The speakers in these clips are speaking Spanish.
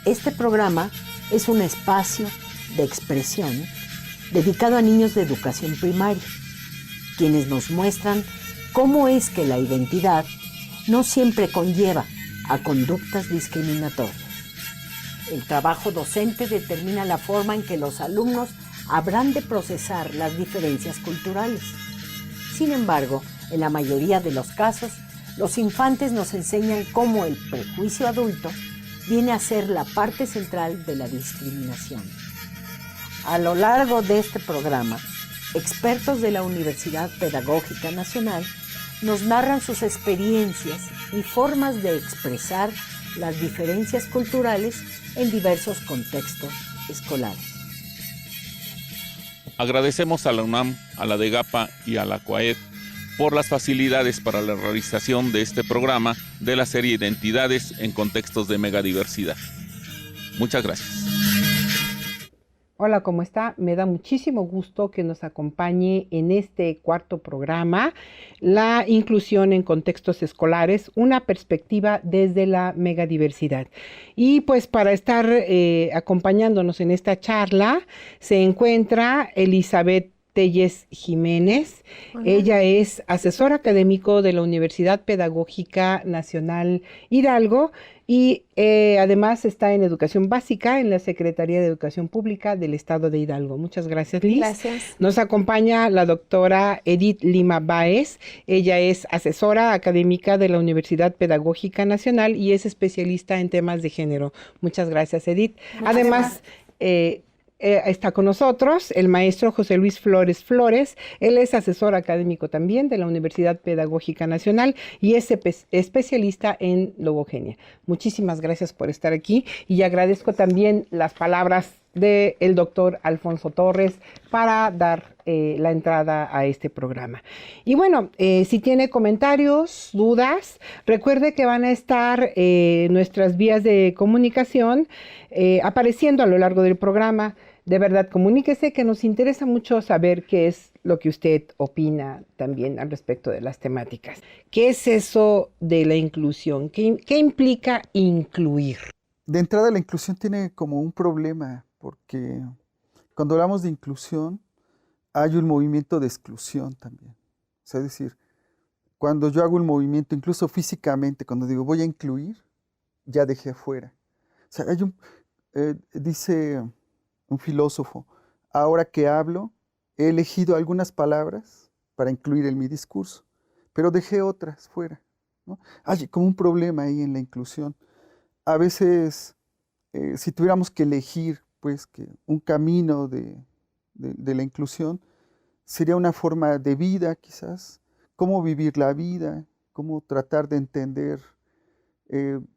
Este programa es un espacio de expresión dedicado a niños de educación primaria, quienes nos muestran cómo es que la identidad no siempre conlleva a conductas discriminatorias. El trabajo docente determina la forma en que los alumnos habrán de procesar las diferencias culturales. Sin embargo, en la mayoría de los casos, los infantes nos enseñan cómo el prejuicio adulto viene a ser la parte central de la discriminación. A lo largo de este programa, expertos de la Universidad Pedagógica Nacional nos narran sus experiencias y formas de expresar las diferencias culturales en diversos contextos escolares. Agradecemos a la UNAM, a la DEGAPA y a la CUAED por las facilidades para la realización de este programa de la serie Identidades en contextos de megadiversidad. Muchas gracias. Hola, ¿cómo está? Me da muchísimo gusto que nos acompañe en este cuarto programa, la inclusión en contextos escolares, una perspectiva desde la megadiversidad. Y pues para estar acompañándonos en esta charla se encuentra Elizabeth Telles Jiménez. Hola. Ella es asesor académico de la Universidad Pedagógica Nacional Hidalgo y además está en educación básica en la Secretaría de Educación Pública del Estado de Hidalgo. Muchas gracias, Liz. Gracias. Nos acompaña la doctora Edith Lima Báez. Ella es asesora académica de la Universidad Pedagógica Nacional y es especialista en temas de género. Muchas gracias, Edith. Además, está con nosotros el maestro José Luis Flores Flores. Él es asesor académico también de la Universidad Pedagógica Nacional y es especialista en logogenia. Muchísimas gracias por estar aquí y agradezco también las palabras del doctor Alfonso Torres para dar la entrada a este programa. Y bueno, si tiene comentarios, dudas, recuerde que van a estar nuestras vías de comunicación apareciendo a lo largo del programa. De verdad, comuníquese, que nos interesa mucho saber qué es lo que usted opina también al respecto de las temáticas. ¿Qué es eso de la inclusión? ¿Qué implica incluir? De entrada, la inclusión tiene como un problema, porque cuando hablamos de inclusión, hay un movimiento de exclusión también. O sea, es decir, cuando yo hago un movimiento, incluso físicamente, cuando digo voy a incluir, ya dejé afuera. O sea, hay dice un filósofo, ahora que hablo, he elegido algunas palabras para incluir en mi discurso, pero dejé otras fuera, ¿no? Hay como un problema ahí en la inclusión. A veces, si tuviéramos que elegir pues, que un camino de la inclusión, sería una forma de vida quizás, cómo vivir la vida, cómo tratar de entender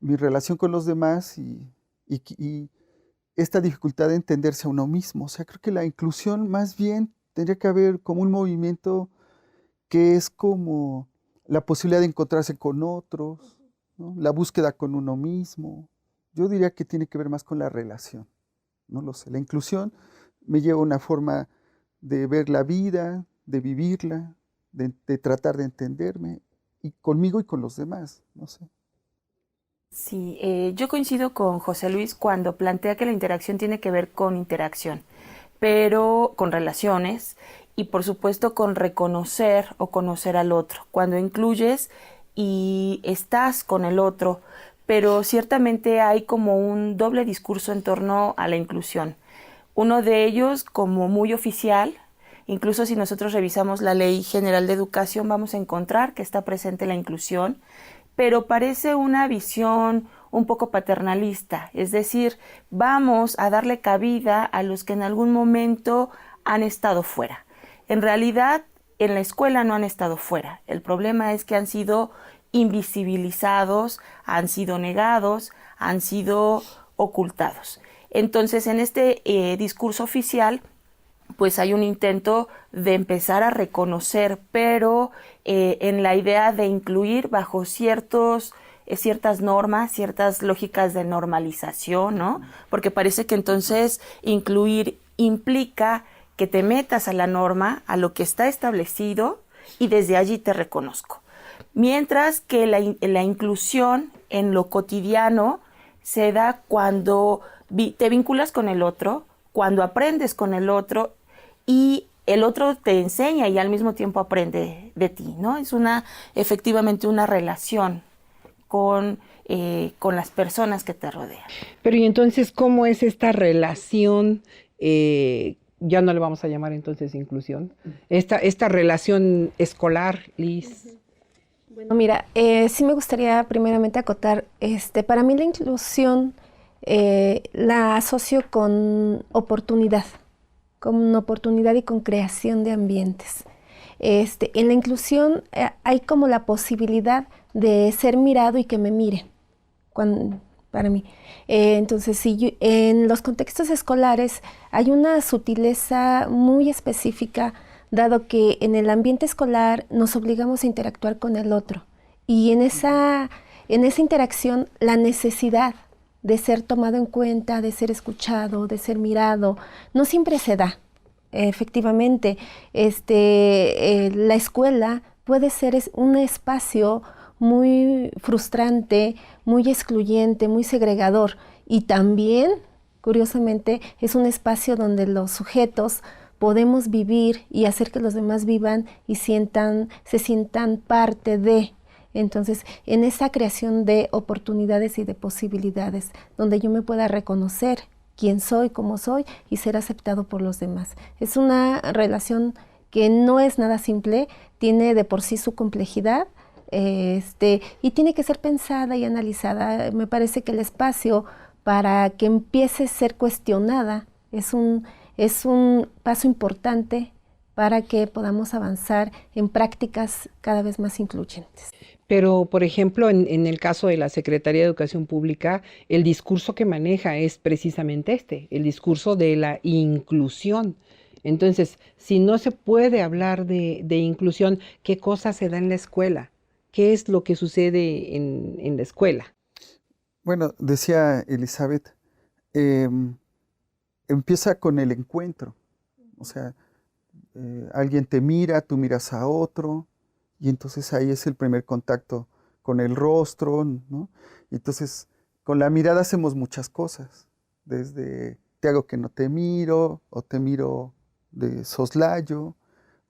mi relación con los demás y esta dificultad de entenderse a uno mismo. O sea, creo que la inclusión más bien tendría que haber como un movimiento que es como la posibilidad de encontrarse con otros, ¿no? La búsqueda con uno mismo. Yo diría que tiene que ver más con la relación. No lo sé. La inclusión me lleva a una forma de ver la vida, de vivirla, de tratar de entenderme, y conmigo y con los demás, no sé. Sí, yo coincido con José Luis cuando plantea que la interacción tiene que ver con interacción, pero con relaciones y por supuesto con reconocer o conocer al otro. Cuando incluyes y estás con el otro, pero ciertamente hay como un doble discurso en torno a la inclusión. Uno de ellos como muy oficial, incluso si nosotros revisamos la Ley General de Educación vamos a encontrar que está presente la inclusión, pero parece una visión un poco paternalista, es decir, vamos a darle cabida a los que en algún momento han estado fuera. En realidad, en la escuela no han estado fuera. El problema es que han sido invisibilizados, han sido negados, han sido ocultados. Entonces, en este discurso oficial, pues hay un intento de empezar a reconocer, pero en la idea de incluir bajo ciertas normas, ciertas lógicas de normalización, ¿no? Porque parece que entonces incluir implica que te metas a la norma, a lo que está establecido, y desde allí te reconozco. Mientras que la inclusión en lo cotidiano se da cuando te vinculas con el otro, cuando aprendes con el otro y el otro te enseña y al mismo tiempo aprende de ti, ¿no? Es efectivamente una relación con las personas que te rodean. Pero y entonces, ¿cómo es esta relación? Ya no le vamos a llamar entonces inclusión. Esta relación escolar, Liz. Bueno, mira, sí me gustaría primeramente acotar, para mí la inclusión la asocio con oportunidad y con creación de ambientes. En la inclusión hay como la posibilidad de ser mirado y que me miren, para mí. Entonces, en los contextos escolares hay una sutileza muy específica, dado que en el ambiente escolar nos obligamos a interactuar con el otro. Y en esa interacción, la necesidad de ser tomado en cuenta, de ser escuchado, de ser mirado, no siempre se da. Efectivamente, la escuela puede ser un espacio muy frustrante, muy excluyente, muy segregador. Y también, curiosamente, es un espacio donde los sujetos podemos vivir y hacer que los demás vivan y se sientan parte de. Entonces, en esa creación de oportunidades y de posibilidades, donde yo me pueda reconocer quién soy, cómo soy y ser aceptado por los demás. Es una relación que no es nada simple, tiene de por sí su complejidad, y tiene que ser pensada y analizada. Me parece que el espacio para que empiece a ser cuestionada es un paso importante para que podamos avanzar en prácticas cada vez más incluyentes. Pero, por ejemplo, en el caso de la Secretaría de Educación Pública, el discurso que maneja es precisamente el discurso de la inclusión. Entonces, si no se puede hablar de inclusión, ¿qué cosa se da en la escuela? ¿Qué es lo que sucede en la escuela? Bueno, decía Elizabeth, empieza con el encuentro. O sea, alguien te mira, tú miras a otro, y entonces ahí es el primer contacto con el rostro, ¿no? Y entonces, con la mirada hacemos muchas cosas. Desde te hago que no te miro, o te miro de soslayo,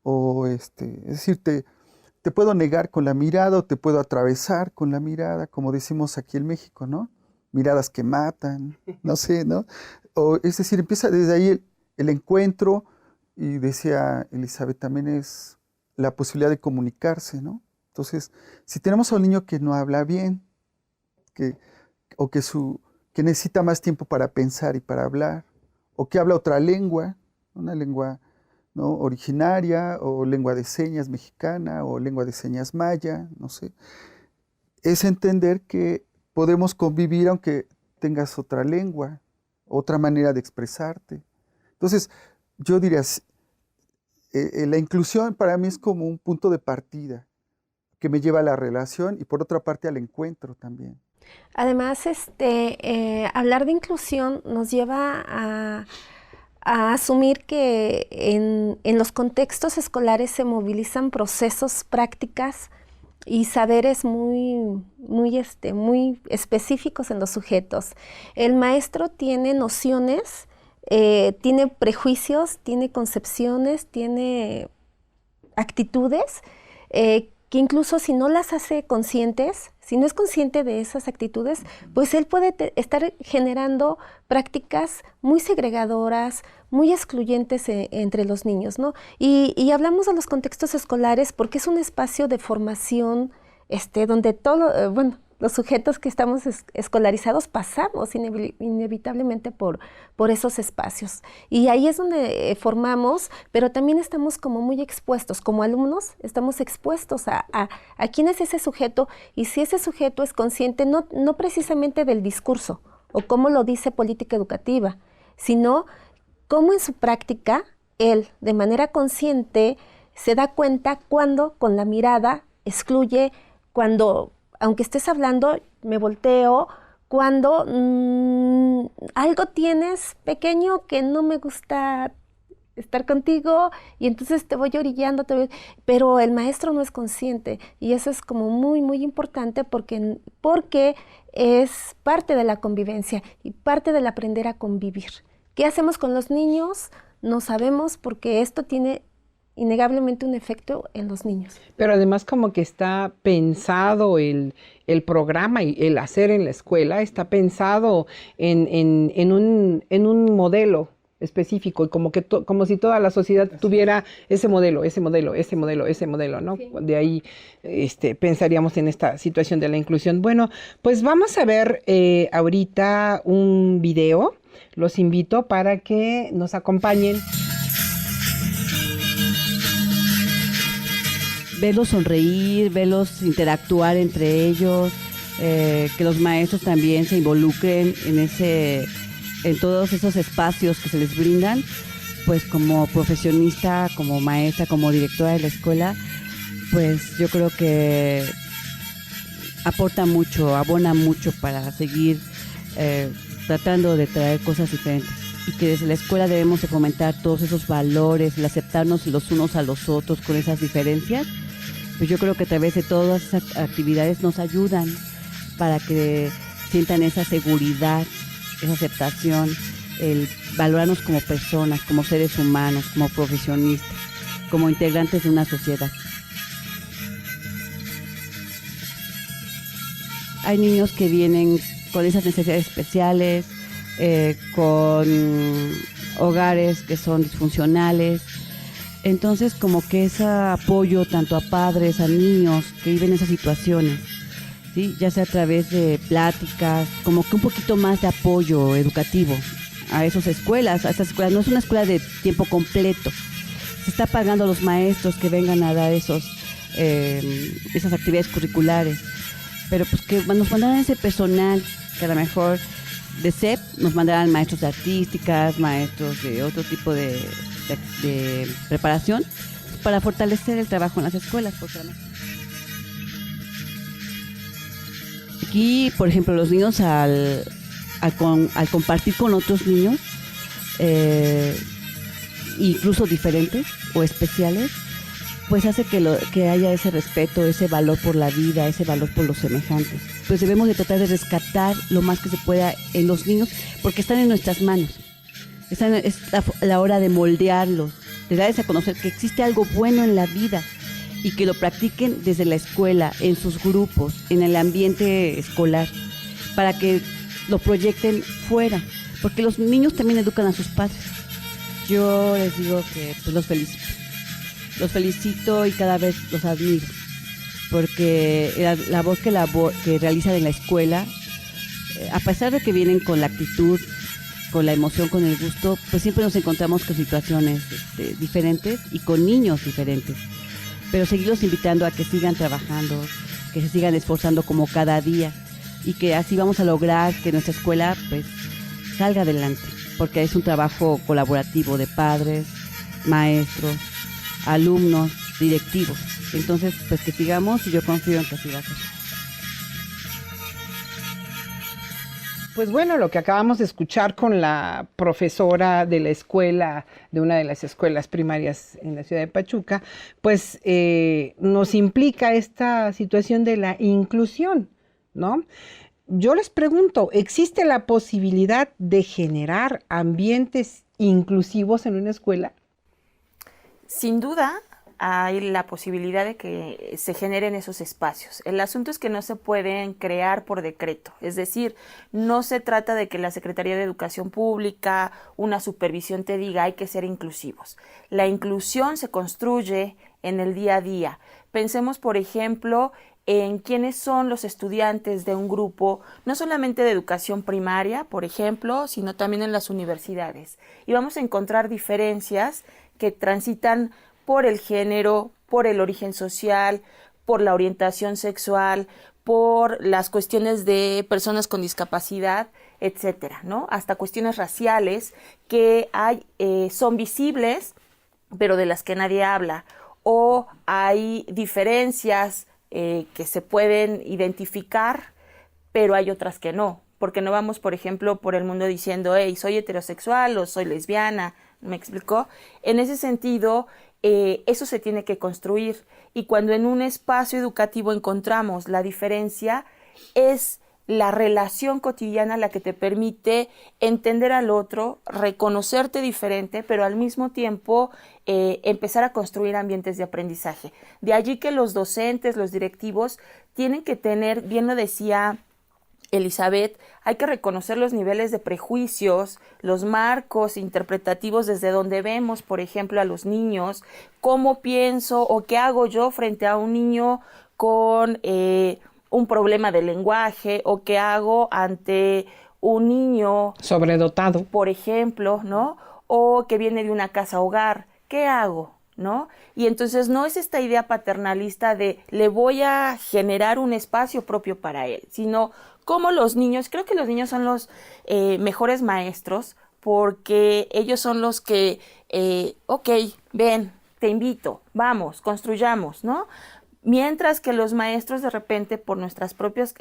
o es decir, te puedo negar con la mirada o te puedo atravesar con la mirada, como decimos aquí en México, ¿no? Miradas que matan, no sé, ¿no? Es decir, empieza desde ahí el encuentro, y decía Elizabeth, también es la posibilidad de comunicarse, ¿no? Entonces, si tenemos a un niño que no habla bien, que necesita más tiempo para pensar y para hablar, o que habla otra lengua, una lengua, ¿no?, originaria, o lengua de señas mexicana, o lengua de señas maya, no sé. Es entender que podemos convivir aunque tengas otra lengua, otra manera de expresarte. Entonces, yo diría, la inclusión para mí es como un punto de partida que me lleva a la relación y por otra parte al encuentro también. Además, hablar de inclusión nos lleva a asumir que en los contextos escolares se movilizan procesos, prácticas y saberes muy específicos en los sujetos. El maestro tiene nociones, tiene prejuicios, tiene concepciones, tiene actitudes que incluso si no las hace conscientes, si no es consciente de esas actitudes, pues él puede estar generando prácticas muy segregadoras, muy excluyentes entre los niños, ¿no? Y hablamos de los contextos escolares porque es un espacio de formación donde los sujetos que estamos escolarizados pasamos inevitablemente por esos espacios. Y ahí es donde formamos, pero también estamos como muy expuestos, como alumnos, estamos expuestos a quién es ese sujeto y si ese sujeto es consciente no precisamente del discurso o cómo lo dice política educativa, sino cómo en su práctica él, de manera consciente, se da cuenta cuando con la mirada excluye, cuando aunque estés hablando, me volteo, cuando algo tienes pequeño que no me gusta estar contigo y entonces te voy orillando, pero el maestro no es consciente y eso es como muy, muy importante porque es parte de la convivencia y parte del aprender a convivir. ¿Qué hacemos con los niños? No sabemos, porque esto tiene innegablemente un efecto en los niños. Pero además como que está pensado el programa y el hacer en la escuela, está pensado en un modelo específico, y como si toda la sociedad tuviera ese modelo, ¿no? Sí. De ahí pensaríamos en esta situación de la inclusión. Bueno, pues vamos a ver ahorita un video. Los invito para que nos acompañen. Verlos sonreír, verlos interactuar entre ellos, que los maestros también se involucren en todos esos espacios que se les brindan, pues como profesionista, como maestra, como directora de la escuela, pues yo creo que aporta mucho, abona mucho para seguir tratando de traer cosas diferentes, y que desde la escuela debemos de fomentar todos esos valores, el aceptarnos los unos a los otros con esas diferencias. Pues yo creo que a través de todas esas actividades nos ayudan para que sientan esa seguridad, esa aceptación, el valorarnos como personas, como seres humanos, como profesionistas, como integrantes de una sociedad. Hay niños que vienen con esas necesidades especiales, con hogares que son disfuncionales. Entonces, como que ese apoyo tanto a padres, a niños que viven esas situaciones, ¿sí? Ya sea a través de pláticas, como que un poquito más de apoyo educativo a esas escuelas. No es una escuela de tiempo completo. Se está pagando a los maestros que vengan a dar esas actividades curriculares. Pero pues que nos mandaran ese personal, que a lo mejor de CEP nos mandaran maestros de artísticas, maestros de otro tipo de preparación, para fortalecer el trabajo en las escuelas. Aquí, por ejemplo, los niños al compartir con otros niños, incluso diferentes o especiales, pues hace que haya ese respeto, ese valor por la vida, ese valor por los semejantes. Pues debemos de tratar de rescatar lo más que se pueda en los niños, porque están en nuestras manos. Es la hora de moldearlos, de darles a conocer que existe algo bueno en la vida y que lo practiquen desde la escuela, en sus grupos, en el ambiente escolar, para que lo proyecten fuera, porque los niños también educan a sus padres. Yo les digo que pues, los felicito y cada vez los admiro, porque la labor que realizan en la escuela, a pesar de que vienen con la actitud, con la emoción, con el gusto, pues siempre nos encontramos con situaciones diferentes y con niños diferentes, pero seguirlos invitando a que sigan trabajando, que se sigan esforzando como cada día, y que así vamos a lograr que nuestra escuela pues salga adelante, porque es un trabajo colaborativo de padres, maestros, alumnos, directivos. Entonces, pues que sigamos, y yo confío en que así va a ser. Pues bueno, lo que acabamos de escuchar con la profesora de la escuela, de una de las escuelas primarias en la ciudad de Pachuca, pues nos implica esta situación de la inclusión, ¿no? Yo les pregunto, ¿existe la posibilidad de generar ambientes inclusivos en una escuela? Sin duda, hay la posibilidad de que se generen esos espacios. El asunto es que no se pueden crear por decreto, es decir, no se trata de que la Secretaría de Educación Pública, una supervisión te diga hay que ser inclusivos. La inclusión se construye en el día a día. Pensemos, por ejemplo, en quiénes son los estudiantes de un grupo, no solamente de educación primaria, por ejemplo, sino también en las universidades. Y vamos a encontrar diferencias que transitan por el género, por el origen social, por la orientación sexual, por las cuestiones de personas con discapacidad, etcétera, ¿no? Hasta cuestiones raciales que son visibles, pero de las que nadie habla, o hay diferencias que se pueden identificar, pero hay otras que no, porque no vamos, por ejemplo, por el mundo diciendo, hey, soy heterosexual o soy lesbiana, ¿me explicó? En ese sentido, eso se tiene que construir, y cuando en un espacio educativo encontramos la diferencia, es la relación cotidiana la que te permite entender al otro, reconocerte diferente, pero al mismo tiempo empezar a construir ambientes de aprendizaje. De allí que los docentes, los directivos, tienen que tener, bien lo decía Elizabeth, hay que reconocer los niveles de prejuicios, los marcos interpretativos desde donde vemos, por ejemplo, a los niños, cómo pienso o qué hago yo frente a un niño con un problema de lenguaje, o qué hago ante un niño sobredotado, por ejemplo, ¿no? O que viene de una casa hogar, ¿qué hago? ¿No? Y entonces no es esta idea paternalista de le voy a generar un espacio propio para él, sino como los niños, creo que los niños son los mejores maestros, porque ellos son los que, ok, ven, te invito, vamos, construyamos, ¿no? Mientras que los maestros de repente por nuestras propias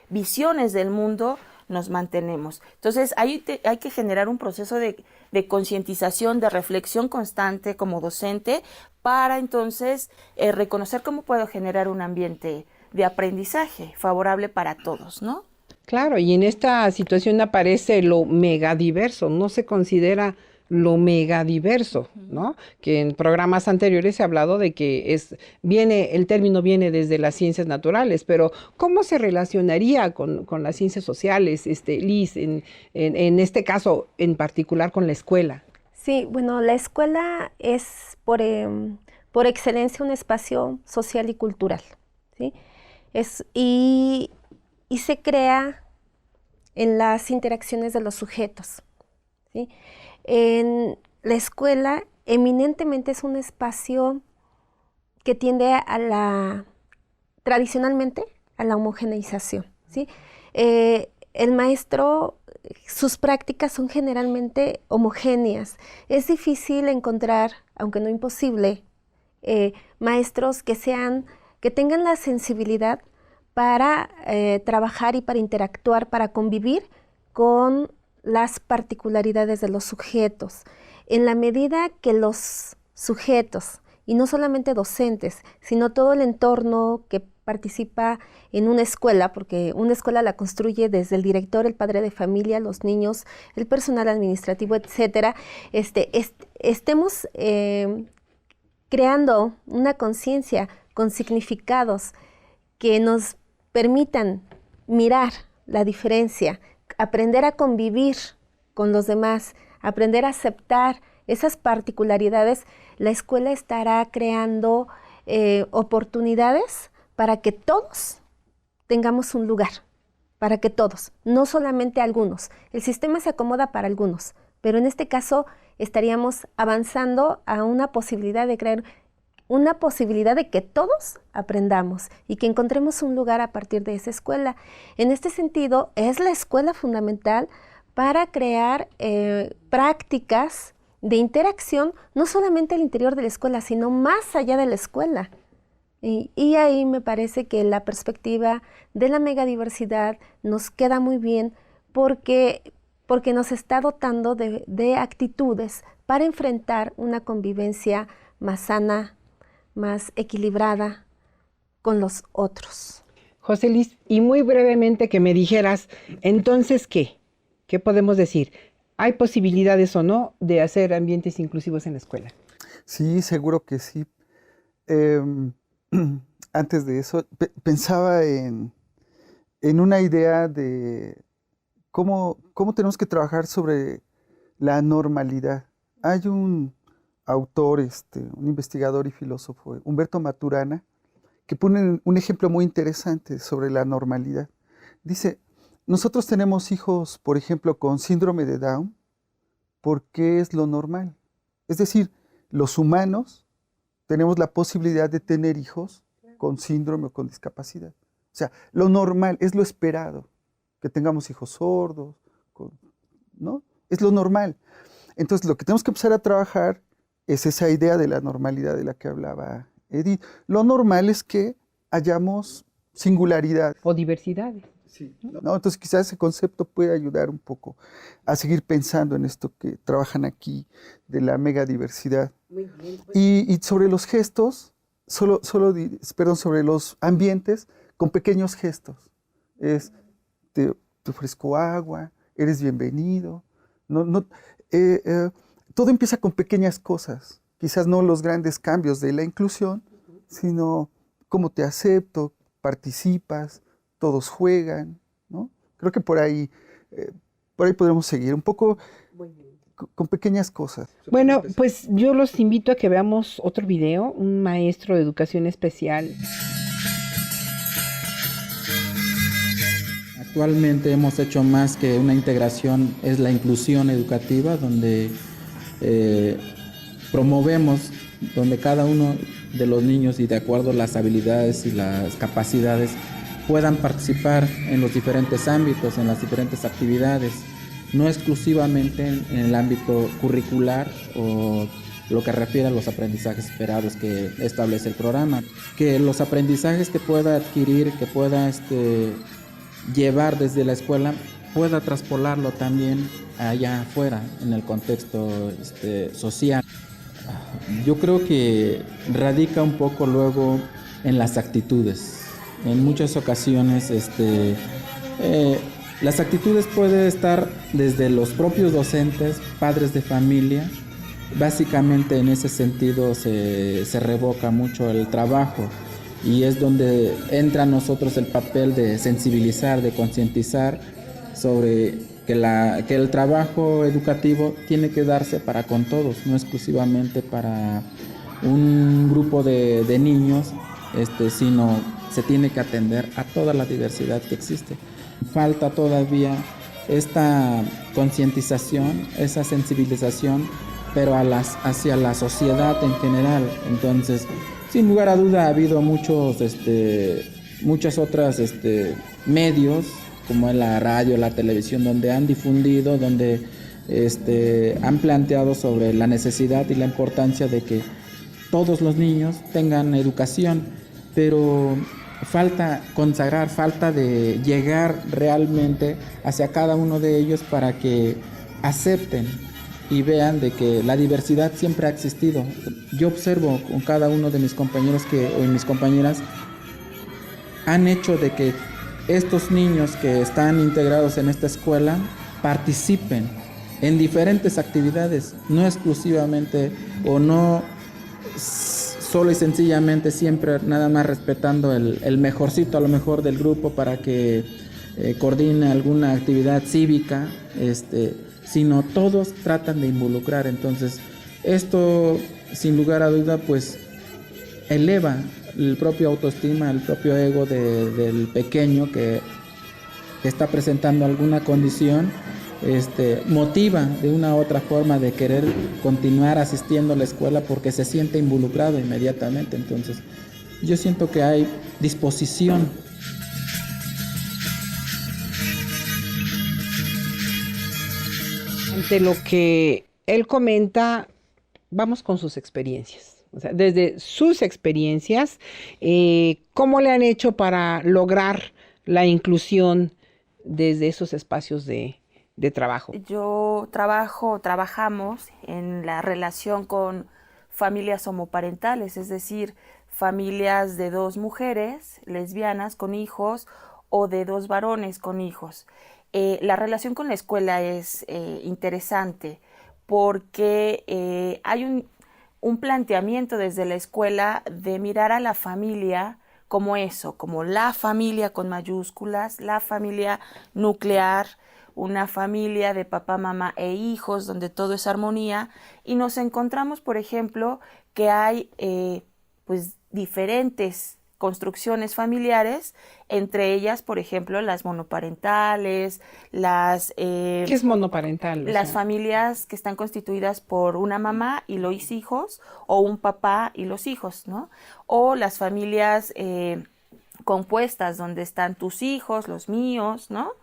visiones del mundo nos mantenemos. Entonces hay que generar un proceso de concientización, de reflexión constante como docente para entonces reconocer cómo puedo generar un ambiente de aprendizaje favorable para todos, ¿no? Claro, y en esta situación aparece lo megadiverso, no se considera lo megadiverso, ¿no? Que en programas anteriores se ha hablado de que el término viene desde las ciencias naturales, pero ¿cómo se relacionaría con las ciencias sociales, Liz, en este caso en particular con la escuela? Sí, bueno, la escuela es por excelencia un espacio social y cultural, ¿sí? Y se crea en las interacciones de los sujetos, ¿sí? En la escuela eminentemente es un espacio que tiende tradicionalmente a la homogeneización, ¿sí? El maestro, sus prácticas son generalmente homogéneas. Es difícil encontrar, aunque no imposible, maestros que tengan la sensibilidad para trabajar y para interactuar, para convivir con las particularidades de los sujetos. En la medida que los sujetos, y no solamente docentes, sino todo el entorno que participa en una escuela, porque una escuela la construye desde el director, el padre de familia, los niños, el personal administrativo, etcétera, estemos creando una conciencia con significados que nos permitan mirar la diferencia, aprender a convivir con los demás, aprender a aceptar esas particularidades. La escuela estará creando oportunidades para que todos tengamos un lugar, para que todos, no solamente algunos. El sistema se acomoda para algunos, pero en este caso estaríamos avanzando a una posibilidad de crear una posibilidad de que todos aprendamos y que encontremos un lugar a partir de esa escuela. En este sentido, es la escuela fundamental para crear prácticas de interacción, no solamente al interior de la escuela, sino más allá de la escuela. Y ahí me parece que la perspectiva de la megadiversidad nos queda muy bien porque nos está dotando de actitudes para enfrentar una convivencia más sana, más equilibrada con los otros. José Luis, y muy brevemente que me dijeras, entonces, ¿qué? ¿Qué podemos decir? ¿Hay posibilidades o no de hacer ambientes inclusivos en la escuela? Sí, seguro que sí. Antes de eso, pensaba en una idea de cómo tenemos que trabajar sobre la normalidad. Hay un autor, un investigador y filósofo, Humberto Maturana, que pone un ejemplo muy interesante sobre la normalidad. Dice, nosotros tenemos hijos, por ejemplo, con síndrome de Down, porque es lo normal. Es decir, los humanos tenemos la posibilidad de tener hijos con síndrome o con discapacidad. O sea, lo normal, es lo esperado, que tengamos hijos sordos, ¿no? Es lo normal. Entonces, lo que tenemos que empezar a trabajar es esa idea de la normalidad de la que hablaba Edith. Lo normal es que hayamos singularidad. O diversidades. Sí. ¿No? Entonces quizás ese concepto puede ayudar un poco a seguir pensando en esto que trabajan aquí de la megadiversidad. Muy bien, pues. Y sobre los gestos, sobre los ambientes con pequeños gestos. te ofrezco agua, eres bienvenido. Todo empieza con pequeñas cosas, quizás no los grandes cambios de la inclusión, sino cómo te acepto, participas, todos juegan, ¿no? Creo que por ahí podremos seguir un poco con pequeñas cosas. Bueno, pues yo los invito a que veamos otro video, un maestro de educación especial. Actualmente hemos hecho más que una integración, es la inclusión educativa, donde promovemos, donde cada uno de los niños y de acuerdo a las habilidades y las capacidades puedan participar en los diferentes ámbitos, en las diferentes actividades, no exclusivamente en el ámbito curricular o lo que refiere a los aprendizajes esperados que establece el programa. Que los aprendizajes que pueda adquirir, que pueda llevar desde la escuela, pueda traspolarlo también allá afuera, en el contexto social. Yo creo que radica un poco luego en las actitudes. En muchas ocasiones las actitudes pueden estar desde los propios docentes, padres de familia. Básicamente en ese sentido se revoca mucho el trabajo y es donde entra a nosotros el papel de sensibilizar, de concientizar sobre que el trabajo educativo tiene que darse para con todos, no exclusivamente para un grupo de niños, sino se tiene que atender a toda la diversidad que existe. Falta todavía esta concientización, esa sensibilización, pero hacia la sociedad en general. Entonces, sin lugar a duda ha habido muchas otras medios, como en la radio, la televisión, donde han difundido, donde han planteado sobre la necesidad y la importancia de que todos los niños tengan educación, pero falta consagrar, falta de llegar realmente hacia cada uno de ellos para que acepten y vean de que la diversidad siempre ha existido. Yo observo con cada uno de mis compañeros o mis compañeras han hecho de que estos niños que están integrados en esta escuela participen en diferentes actividades, no exclusivamente o no solo y sencillamente siempre nada más respetando el mejorcito a lo mejor del grupo para que coordine alguna actividad cívica, sino todos tratan de involucrar. Entonces esto sin lugar a duda pues eleva el propio autoestima, el propio ego del pequeño que está presentando alguna condición, motiva de una u otra forma de querer continuar asistiendo a la escuela porque se siente involucrado inmediatamente. Entonces yo siento que hay disposición. Ante lo que él comenta, vamos con sus experiencias. O sea, desde sus experiencias, ¿cómo le han hecho para lograr la inclusión desde esos espacios de trabajo? Trabajamos en la relación con familias homoparentales, es decir, familias de 2 mujeres lesbianas con hijos o de 2 varones con hijos. La relación con la escuela es interesante porque hay un planteamiento desde la escuela de mirar a la familia como eso, como la familia con mayúsculas, la familia nuclear, una familia de papá, mamá e hijos donde todo es armonía, y nos encontramos, por ejemplo, que hay diferentes construcciones familiares, entre ellas, por ejemplo, las monoparentales, ¿qué es monoparental? Las familias que están constituidas por una mamá y los hijos, o un papá y los hijos, ¿no? O las familias compuestas, donde están tus hijos, los míos, ¿no?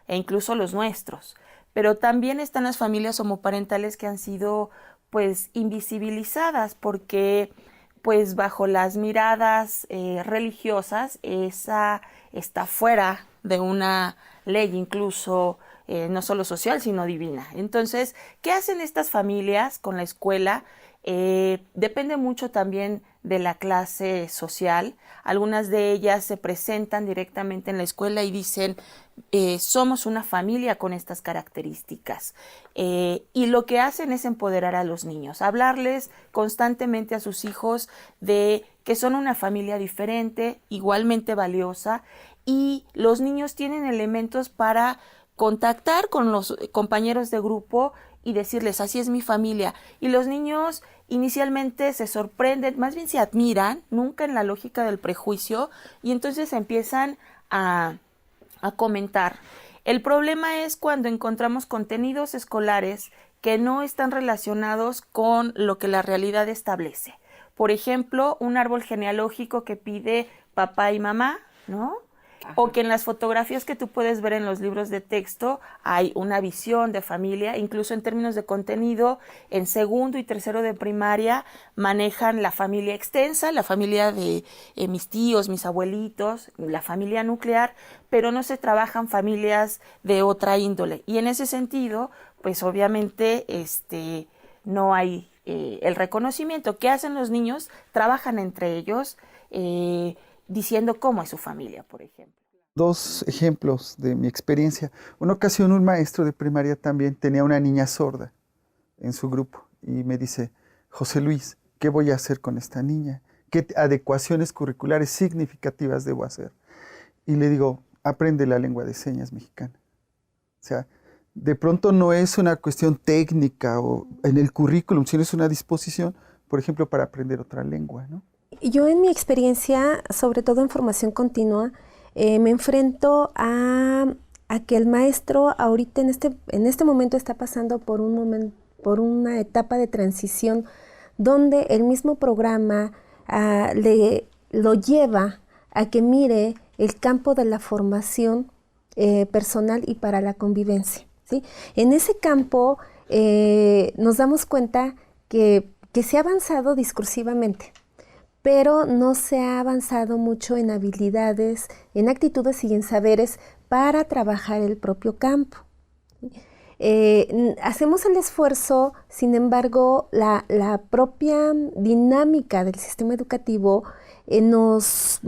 E incluso los nuestros. Pero también están las familias homoparentales que han sido, pues, invisibilizadas porque pues bajo las miradas religiosas, esa está fuera de una ley incluso no solo social, sino divina. Entonces, ¿qué hacen estas familias con la escuela? Depende mucho también de la clase social. Algunas de ellas se presentan directamente en la escuela y dicen, somos una familia con estas características. Y lo que hacen es empoderar a los niños, hablarles constantemente a sus hijos de que son una familia diferente, igualmente valiosa, y los niños tienen elementos para contactar con los compañeros de grupo y decirles, así es mi familia. Y los niños inicialmente se sorprenden, más bien se admiran, nunca en la lógica del prejuicio, y entonces empiezan a comentar. El problema es cuando encontramos contenidos escolares que no están relacionados con lo que la realidad establece. Por ejemplo, un árbol genealógico que pide papá y mamá, ¿no? O que en las fotografías que tú puedes ver en los libros de texto hay una visión de familia, incluso en términos de contenido, en segundo y tercero de primaria manejan la familia extensa, la familia de mis tíos, mis abuelitos, la familia nuclear, pero no se trabajan familias de otra índole. Y en ese sentido, pues obviamente no hay el reconocimiento. ¿Qué hacen los niños? Trabajan entre ellos, diciendo cómo es su familia, por ejemplo. 2 ejemplos de mi experiencia. Una ocasión un maestro de primaria también tenía una niña sorda en su grupo y me dice, José Luis, ¿qué voy a hacer con esta niña? ¿Qué adecuaciones curriculares significativas debo hacer? Y le digo, aprende la lengua de señas mexicana. O sea, de pronto no es una cuestión técnica o en el currículum, sino es una disposición, por ejemplo, para aprender otra lengua, ¿no? Yo en mi experiencia, sobre todo en formación continua, me enfrento a que el maestro ahorita en este momento está pasando por una etapa de transición donde el mismo programa lo lleva a que mire el campo de la formación personal y para la convivencia, ¿sí? En ese campo nos damos cuenta que se ha avanzado discursivamente, pero no se ha avanzado mucho en habilidades, en actitudes y en saberes para trabajar el propio campo. Hacemos el esfuerzo, sin embargo, la propia dinámica del sistema educativo nos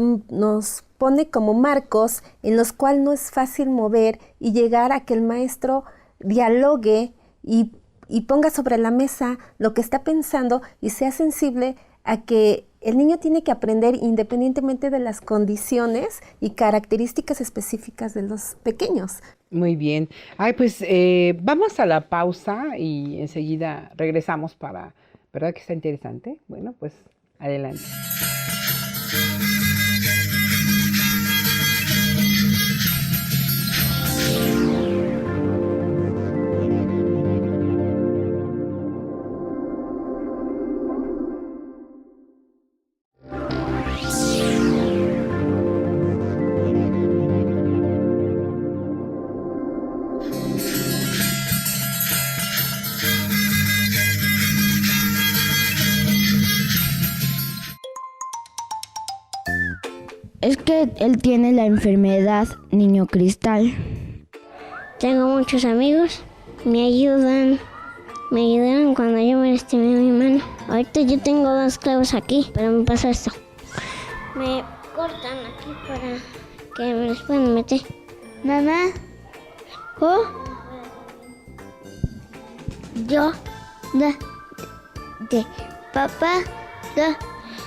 pone como marcos en los cuales no es fácil mover y llegar a que el maestro dialogue y ponga sobre la mesa lo que está pensando y sea sensible a que el niño tiene que aprender independientemente de las condiciones y características específicas de los pequeños. Muy bien. Pues vamos a la pausa y enseguida regresamos para, ¿verdad que está interesante? Bueno, pues adelante. Es que él tiene la enfermedad Niño Cristal. Tengo muchos amigos, me ayudaron cuando yo me lastimé mi mano. Ahorita yo tengo 2 clavos aquí, pero me pasa esto. Me cortan aquí para que me los puedan meter. Mamá, yo, papá,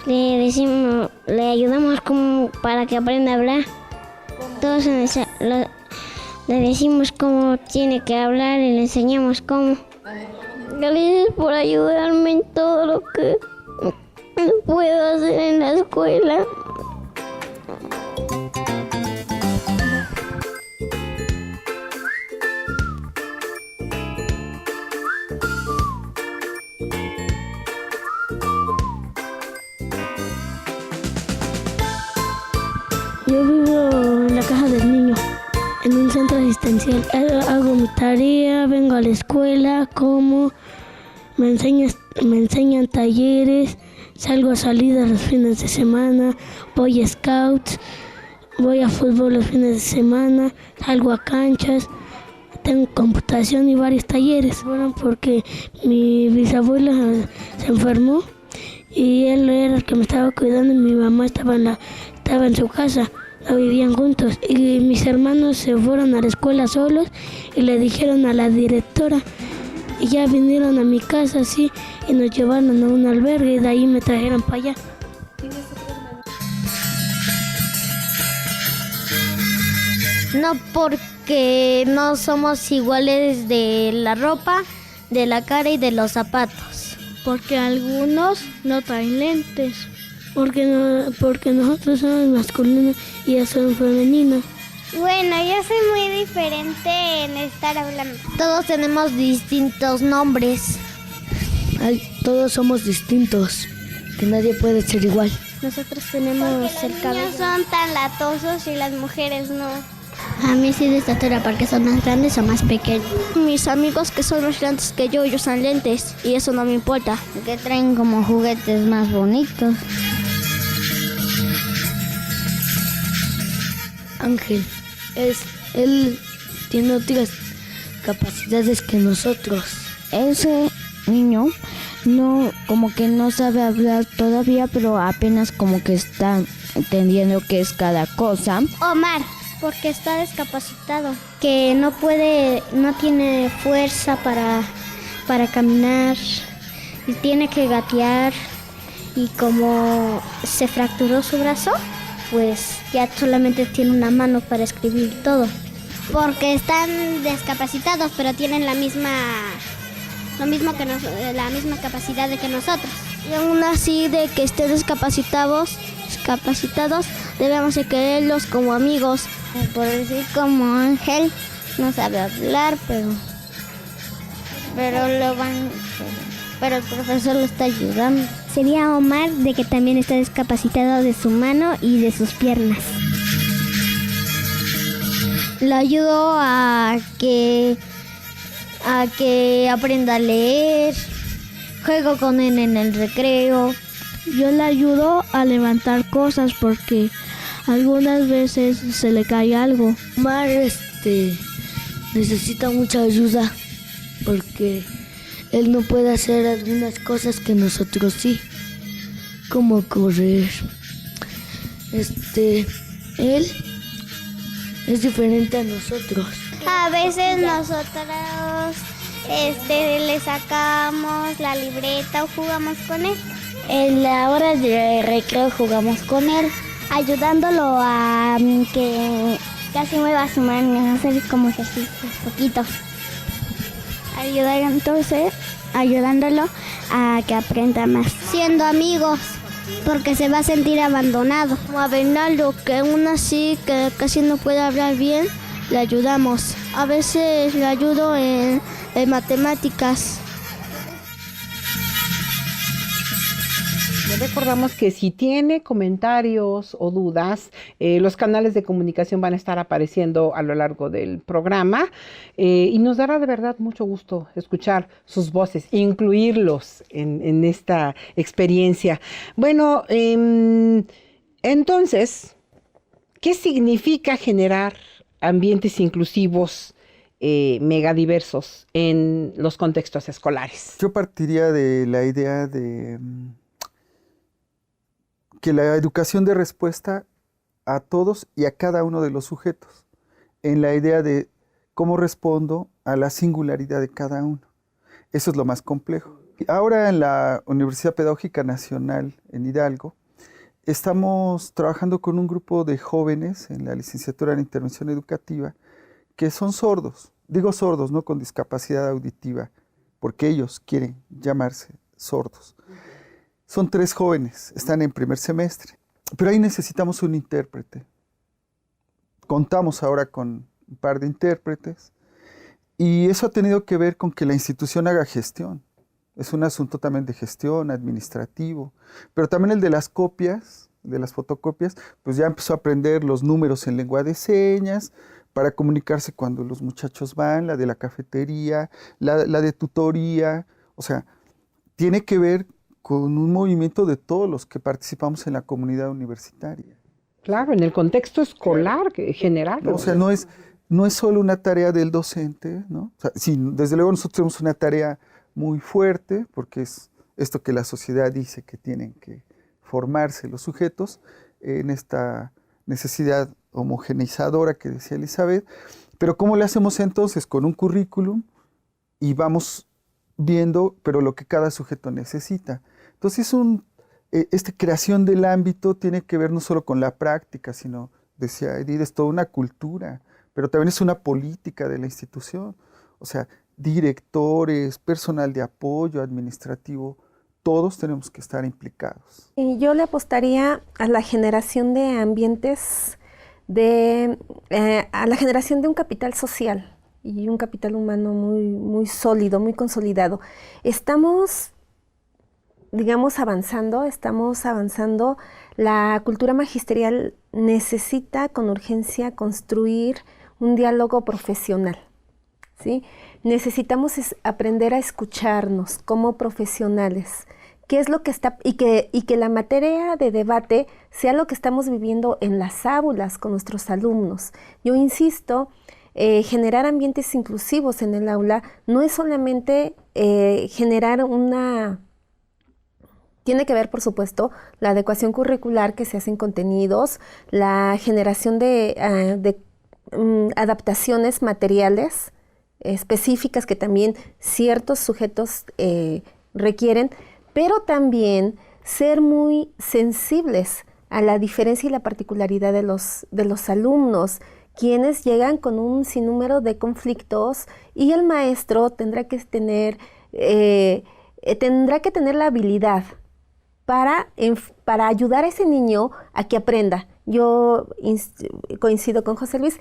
le ayudamos como para que aprenda a hablar. Todos le decimos cómo tiene que hablar y le enseñamos cómo. Gracias por ayudarme en todo lo que puedo hacer en la escuela. Yo vivo en la casa del niño, en un centro asistencial. Hago mi tarea, vengo a la escuela, como, me enseñan talleres, salgo a salidas los fines de semana, voy a scouts, voy a fútbol los fines de semana, salgo a canchas, tengo computación y varios talleres. Bueno, porque mi bisabuela se enfermó y él era el que me estaba cuidando y mi mamá estaba en su casa, no vivían juntos. Y mis hermanos se fueron a la escuela solos y le dijeron a la directora. Y ya vinieron a mi casa así y nos llevaron a un albergue y de ahí me trajeron para allá. No, porque no somos iguales de la ropa, de la cara y de los zapatos. Porque algunos no traen lentes. Porque nosotros somos masculinos y ellos son femeninos. Bueno, yo soy muy diferente en estar hablando. Todos tenemos distintos nombres. Todos somos distintos, que nadie puede ser igual. Nosotros tenemos el cabello. Los niños son tan latosos y las mujeres no. A mí sí de estatura, porque son más grandes o más pequeños. Mis amigos que son más grandes que yo usan lentes y eso no me importa. Que traen como juguetes más bonitos. Ángel, él tiene otras capacidades que nosotros. Ese niño como que no sabe hablar todavía, pero apenas como que está entendiendo qué es cada cosa. Omar, porque está discapacitado, que no tiene fuerza para caminar y tiene que gatear, y como se fracturó su brazo, pues ya solamente tiene una mano para escribir todo. Porque están discapacitados, pero tienen la misma capacidad de que nosotros. Y aún así, de que estén discapacitados, debemos de quererlos como amigos. Por decir, como Ángel, no sabe hablar, pero el profesor lo está ayudando. Sería Omar, de que también está discapacitado de su mano y de sus piernas. Le ayudo a que aprenda a leer, juego con él en el recreo. Yo le ayudo a levantar cosas porque algunas veces se le cae algo. Omar necesita mucha ayuda porque él no puede hacer algunas cosas que nosotros sí, como correr. Él es diferente a nosotros. A veces nosotros le sacamos la libreta o jugamos con él. En la hora de recreo jugamos con él, ayudándolo a que casi mueva su mano, hacer como ejercicios poquitos. Ayudándolo a que aprenda más. Siendo amigos, porque se va a sentir abandonado. Como a Bernardo, que aún así que casi no puede hablar bien, le ayudamos. A veces le ayudo en matemáticas. Le recordamos que si tiene comentarios o dudas, los canales de comunicación van a estar apareciendo a lo largo del programa y nos dará de verdad mucho gusto escuchar sus voces, incluirlos en esta experiencia. Bueno, entonces, ¿qué significa generar ambientes inclusivos megadiversos en los contextos escolares? Yo partiría de la idea de que la educación dé respuesta a todos y a cada uno de los sujetos, en la idea de cómo respondo a la singularidad de cada uno. Eso es lo más complejo. Ahora en la Universidad Pedagógica Nacional en Hidalgo, estamos trabajando con un grupo de jóvenes en la licenciatura en Intervención Educativa que son sordos. Digo sordos, no con discapacidad auditiva, porque ellos quieren llamarse sordos. Son 3 jóvenes, están en primer semestre, pero ahí necesitamos un intérprete. Contamos ahora con un par de intérpretes y eso ha tenido que ver con que la institución haga gestión. Es un asunto también de gestión, administrativo, pero también el de las copias, de las fotocopias, pues ya empezó a aprender los números en lengua de señas para comunicarse cuando los muchachos van, la de la cafetería, la de tutoría, o sea, tiene que ver con un movimiento de todos los que participamos en la comunidad universitaria. Claro, en el contexto escolar general. No, o sea, no es no es solo una tarea del docente, ¿no? O sea, sí, desde luego nosotros tenemos una tarea muy fuerte, porque es esto que la sociedad dice que tienen que formarse los sujetos en esta necesidad homogeneizadora que decía Elizabeth, pero ¿cómo le hacemos entonces? Con un currículum y vamos viendo, pero lo que cada sujeto necesita. Entonces esta creación del ámbito tiene que ver no solo con la práctica, sino, decía Edith, es toda una cultura, pero también es una política de la institución. O sea, directores, personal de apoyo administrativo, todos tenemos que estar implicados. Y yo le apostaría a la generación de ambientes, a la generación de un capital social y un capital humano muy sólido, muy consolidado. Estamos, digamos, avanzando. La cultura magisterial necesita con urgencia construir un diálogo profesional, ¿sí? Necesitamos aprender a escucharnos como profesionales. ¿Qué es lo que está? Y que la materia de debate sea lo que estamos viviendo en las aulas con nuestros alumnos. Yo insisto, generar ambientes inclusivos en el aula no es solamente generar tiene que ver, por supuesto, la adecuación curricular que se hace en contenidos, la generación de adaptaciones materiales específicas que también ciertos sujetos requieren, pero también ser muy sensibles a la diferencia y la particularidad de los alumnos, quienes llegan con un sinnúmero de conflictos, y el maestro tendrá que tener la habilidad para ayudar a ese niño a que aprenda. Yo coincido con José Luis,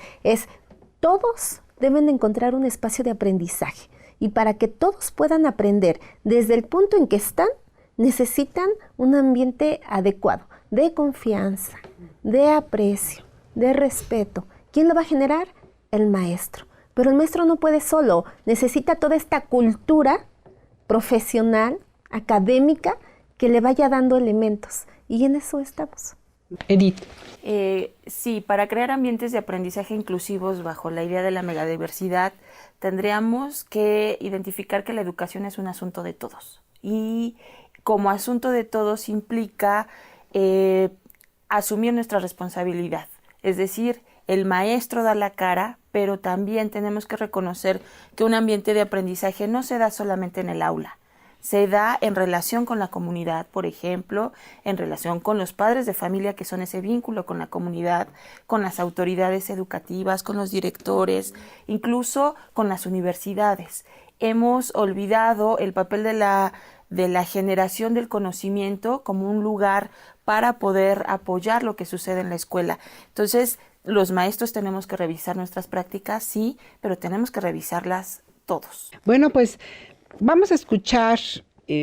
todos deben de encontrar un espacio de aprendizaje, y para que todos puedan aprender desde el punto en que están, necesitan un ambiente adecuado, de confianza, de aprecio, de respeto. ¿Quién lo va a generar? El maestro. Pero el maestro no puede solo, necesita toda esta cultura profesional, académica, que le vaya dando elementos, y en eso estamos. Edith. Sí, para crear ambientes de aprendizaje inclusivos bajo la idea de la megadiversidad, tendríamos que identificar que la educación es un asunto de todos. Y como asunto de todos implica asumir nuestra responsabilidad. Es decir, el maestro da la cara, pero también tenemos que reconocer que un ambiente de aprendizaje no se da solamente en el aula. Se da en relación con la comunidad, por ejemplo, en relación con los padres de familia, que son ese vínculo con la comunidad, con las autoridades educativas, con los directores, incluso con las universidades. Hemos olvidado el papel de la generación del conocimiento como un lugar para poder apoyar lo que sucede en la escuela. Entonces, los maestros tenemos que revisar nuestras prácticas, sí, pero tenemos que revisarlas todos. Bueno, pues vamos a escuchar,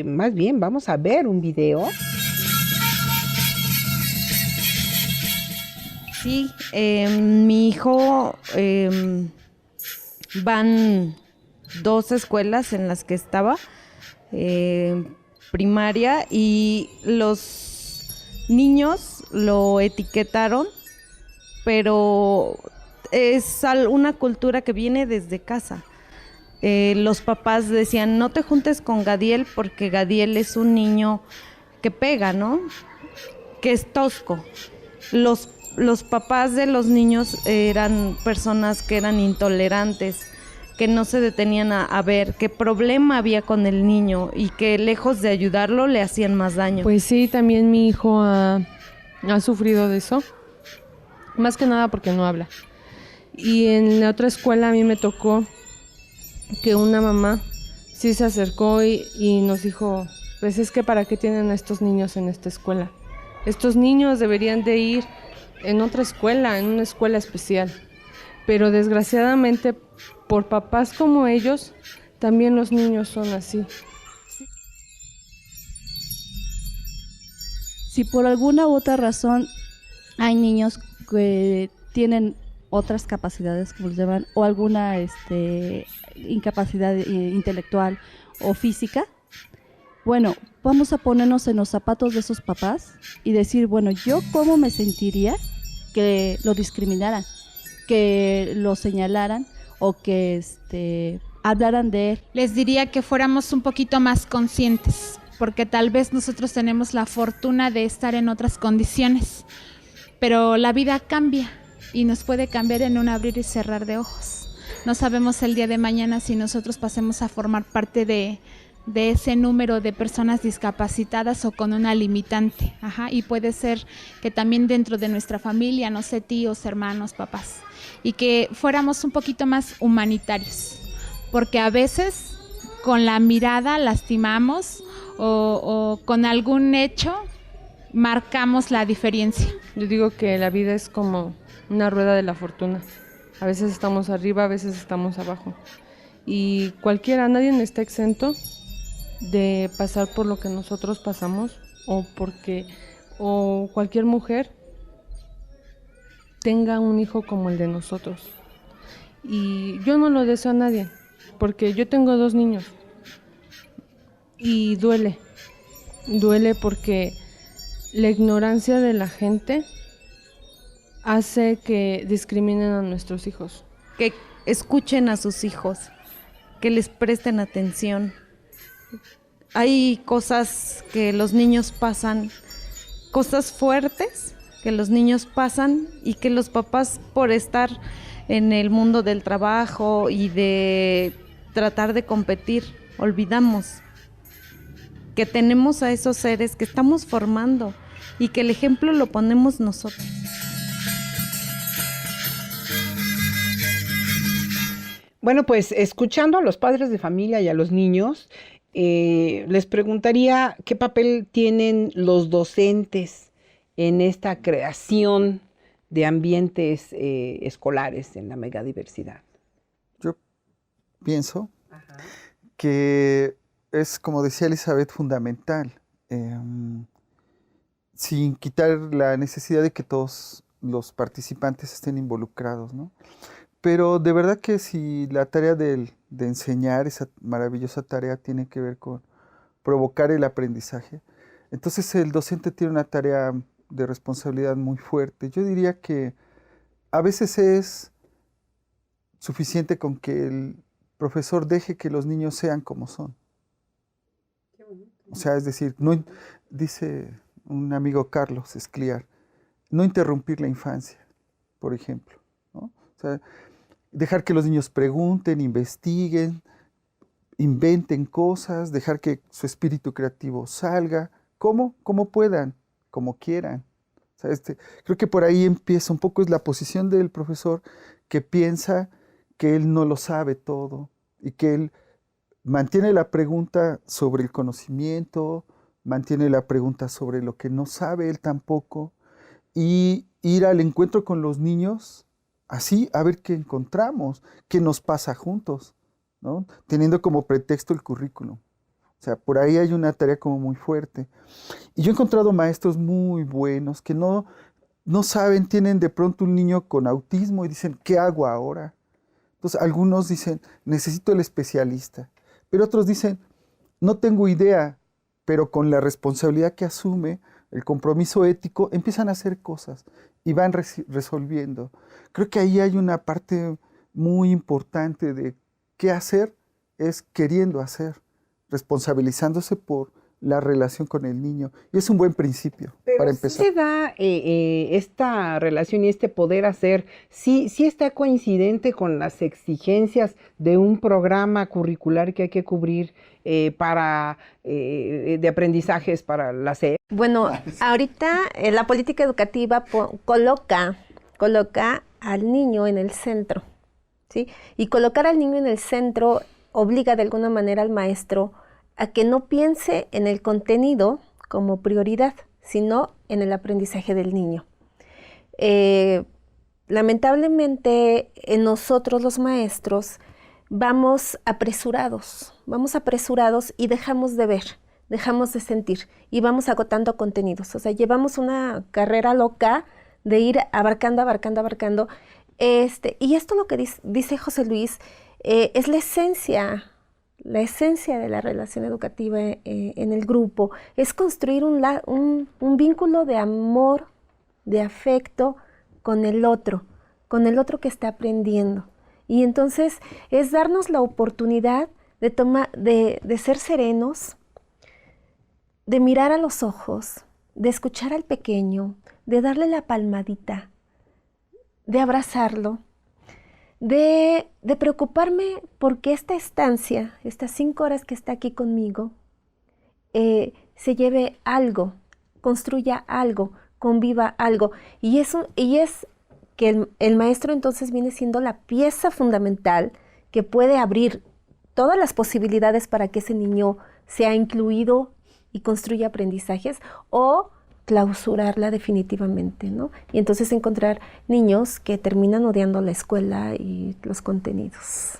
más bien vamos a ver un video. Sí, mi hijo van 2 escuelas en las que estaba, primaria, y los niños lo etiquetaron, pero es una cultura que viene desde casa. Los papás decían, no te juntes con Gadiel porque Gadiel es un niño que pega, ¿no? Que es tosco. Los papás de los niños eran personas que eran intolerantes, que no se detenían a ver qué problema había con el niño y que lejos de ayudarlo le hacían más daño. Pues sí, también mi hijo ha sufrido de eso, más que nada porque no habla. Y en la otra escuela a mí me tocó que una mamá sí se acercó y nos dijo, pues es que ¿para qué tienen a estos niños en esta escuela? Estos niños deberían de ir en otra escuela, en una escuela especial. Pero desgraciadamente, por papás como ellos, también los niños son así. Si por alguna u otra razón hay niños que tienen otras capacidades, como les llaman, o alguna incapacidad intelectual o física, bueno, vamos a ponernos en los zapatos de esos papás y decir, bueno, ¿yo cómo me sentiría que lo discriminaran? que lo señalaran o que hablaran de él. Les diría que fuéramos un poquito más conscientes, porque tal vez nosotros tenemos la fortuna de estar en otras condiciones, pero la vida cambia y nos puede cambiar en un abrir y cerrar de ojos. No sabemos el día de mañana si nosotros pasemos a formar parte de ese número de personas discapacitadas o con una limitante. Y puede ser que también dentro de nuestra familia, no sé, tíos, hermanos, papás, y que fuéramos un poquito más humanitarios, porque a veces con la mirada lastimamos o con algún hecho marcamos la diferencia. Yo digo que la vida es como una rueda de la fortuna. A veces estamos arriba, a veces estamos abajo. Y nadie está exento de pasar por lo que nosotros pasamos o cualquier mujer tenga un hijo como el de nosotros. Y yo no lo deseo a nadie, porque yo tengo 2 niños y duele porque la ignorancia de la gente hace que discriminen a nuestros hijos. Que escuchen a sus hijos, que les presten atención. Hay cosas que los niños pasan, cosas fuertes que los niños pasan y que los papás, por estar en el mundo del trabajo y de tratar de competir, olvidamos que tenemos a esos seres que estamos formando y que el ejemplo lo ponemos nosotros. Bueno, pues escuchando a los padres de familia y a los niños, les preguntaría qué papel tienen los docentes en esta creación de ambientes escolares en la megadiversidad. Yo pienso que es, como decía Elizabeth, fundamental, sin quitar la necesidad de que todos los participantes estén involucrados, ¿no? Pero de verdad que si la tarea de enseñar, esa maravillosa tarea, tiene que ver con provocar el aprendizaje, entonces el docente tiene una tarea de responsabilidad muy fuerte. Yo diría que a veces es suficiente con que el profesor deje que los niños sean como son. O sea, es decir, no, dice un amigo Carlos Escliar, no interrumpir la infancia, por ejemplo, ¿no? O sea, dejar que los niños pregunten, investiguen, inventen cosas, dejar que su espíritu creativo salga, como puedan, como quieran. O sea, creo que por ahí empieza un poco, es la posición del profesor que piensa que él no lo sabe todo y que él mantiene la pregunta sobre el conocimiento, mantiene la pregunta sobre lo que no sabe él tampoco, y ir al encuentro con los niños, así a ver qué encontramos, qué nos pasa juntos, ¿no? Teniendo como pretexto el currículum. O sea, por ahí hay una tarea como muy fuerte. Y yo he encontrado maestros muy buenos que no saben, tienen de pronto un niño con autismo y dicen, ¿qué hago ahora? Entonces algunos dicen, necesito el especialista. Pero otros dicen, no tengo idea, pero con la responsabilidad que asume, el compromiso ético, empiezan a hacer cosas y van resolviendo. Creo que ahí hay una parte muy importante de qué hacer, es queriendo hacer, responsabilizándose por la relación con el niño. Y es un buen principio para empezar. ¿Sí se da esta relación y este poder hacer, sí está coincidente con las exigencias de un programa curricular que hay que cubrir de aprendizajes para la SEP? Bueno, ahorita la política educativa coloca al niño en el centro, ¿sí? Y colocar al niño en el centro obliga de alguna manera al maestro a que no piense en el contenido como prioridad, sino en el aprendizaje del niño. Lamentablemente, nosotros los maestros vamos apresurados y dejamos de ver, dejamos de sentir y vamos agotando contenidos. O sea, llevamos una carrera loca de ir abarcando. Y esto lo que dice José Luis es la esencia de la relación educativa en el grupo, es construir un vínculo de amor, de afecto con el otro, con el otro que está aprendiendo. Y entonces es darnos la oportunidad de ser serenos, de mirar a los ojos, de escuchar al pequeño, de darle la palmadita, de abrazarlo, de preocuparme porque esta estancia, estas 5 horas que está aquí conmigo, se lleve algo, construya algo, conviva algo. Y es que el maestro entonces viene siendo la pieza fundamental que puede abrir todas las posibilidades para que ese niño sea incluido y construya aprendizajes, o clausurarla definitivamente, ¿no? Y entonces encontrar niños que terminan odiando la escuela y los contenidos.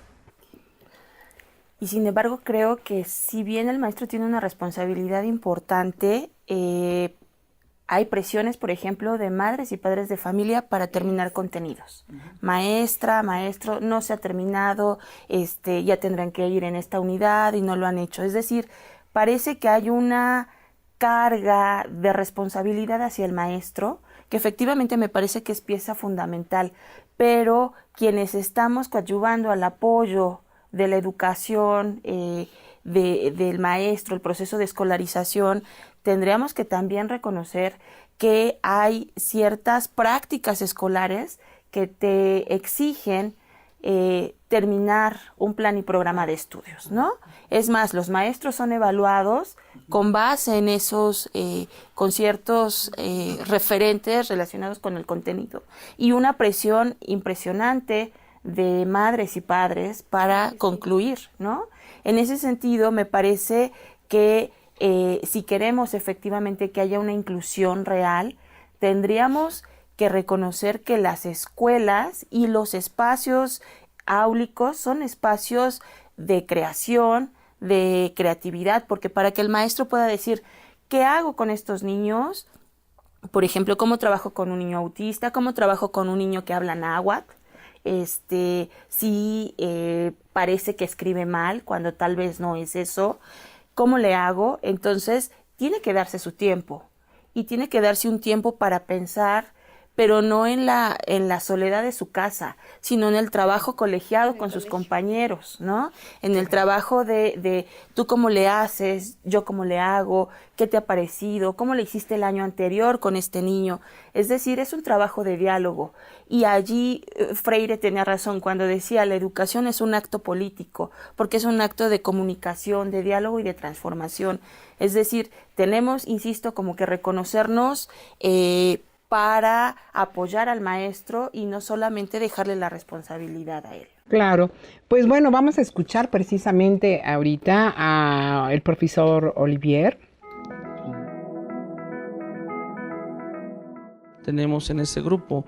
Y sin embargo creo que si bien el maestro tiene una responsabilidad importante, hay presiones, por ejemplo, de madres y padres de familia para terminar contenidos. Maestra, maestro, no se ha terminado, ya tendrán que ir en esta unidad y no lo han hecho. Es decir, parece que hay una carga de responsabilidad hacia el maestro, que efectivamente me parece que es pieza fundamental, pero quienes estamos coadyuvando al apoyo de la educación del maestro, el proceso de escolarización, tendríamos que también reconocer que hay ciertas prácticas escolares que te exigen terminar un plan y programa de estudios, ¿no? Es más, los maestros son evaluados con base en esos, con ciertos referentes relacionados con el contenido, y una presión impresionante de madres y padres para concluir, ¿no? En ese sentido, me parece que si queremos efectivamente que haya una inclusión real, tendríamos que reconocer que las escuelas y los espacios áulicos son espacios de creación, de creatividad, porque para que el maestro pueda decir, ¿qué hago con estos niños? Por ejemplo, ¿cómo trabajo con un niño autista? ¿Cómo trabajo con un niño que habla náhuatl? Si parece que escribe mal, cuando tal vez no es eso, ¿cómo le hago? Entonces, tiene que darse su tiempo, y tiene que darse un tiempo para pensar, pero no en la soledad de su casa, sino en el trabajo colegiado con sus compañeros, ¿no? En el trabajo de tú cómo le haces, yo cómo le hago, qué te ha parecido, cómo le hiciste el año anterior con este niño. Es decir, es un trabajo de diálogo. Y allí Freire tenía razón cuando decía, la educación es un acto político, porque es un acto de comunicación, de diálogo y de transformación. Es decir, tenemos, insisto, como que reconocernos para apoyar al maestro y no solamente dejarle la responsabilidad a él. Claro, pues bueno, vamos a escuchar precisamente ahorita al profesor Olivier. Tenemos en ese grupo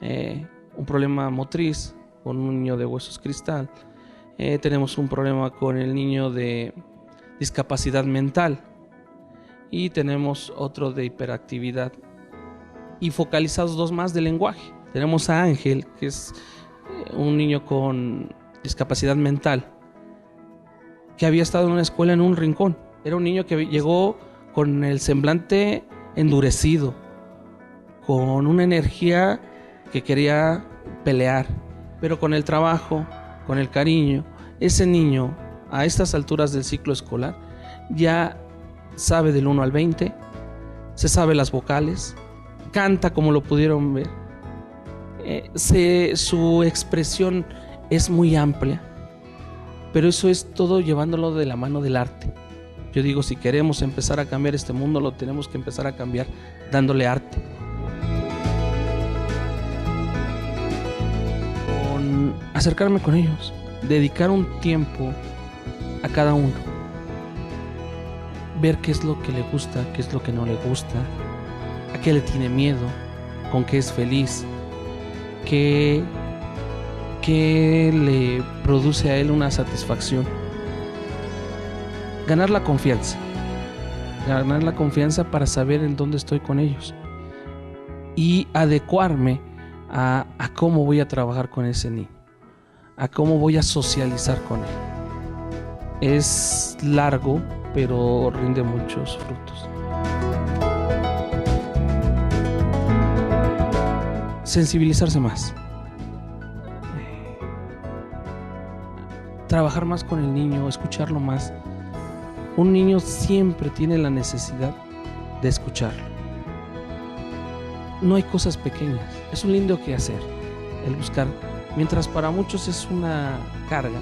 un problema motriz con un niño de huesos cristal, tenemos un problema con el niño de discapacidad mental y tenemos otro de hiperactividad, y focalizados 2 más de lenguaje. Tenemos a Ángel, que es un niño con discapacidad mental, que había estado en una escuela en un rincón. Era un niño que llegó con el semblante endurecido, con una energía que quería pelear, pero con el trabajo, con el cariño, ese niño a estas alturas del ciclo escolar ya sabe del 1 al 20, se sabe las vocales, canta como lo pudieron ver, su expresión es muy amplia, pero eso es todo llevándolo de la mano del arte. Yo digo, si queremos empezar a cambiar este mundo, lo tenemos que empezar a cambiar dándole arte. Acercarme con ellos, dedicar un tiempo a cada uno, ver qué es lo que le gusta, qué es lo que no le gusta, a qué le tiene miedo, con qué es feliz, qué le produce a él una satisfacción. Ganar la confianza para saber en dónde estoy con ellos y adecuarme a cómo voy a trabajar con ese niño, a cómo voy a socializar con él. Es largo, pero rinde muchos frutos. Sensibilizarse más, trabajar más con el niño, escucharlo más. Un niño siempre tiene la necesidad de escucharlo. No hay cosas pequeñas, es un lindo quehacer el buscar. Mientras para muchos es una carga,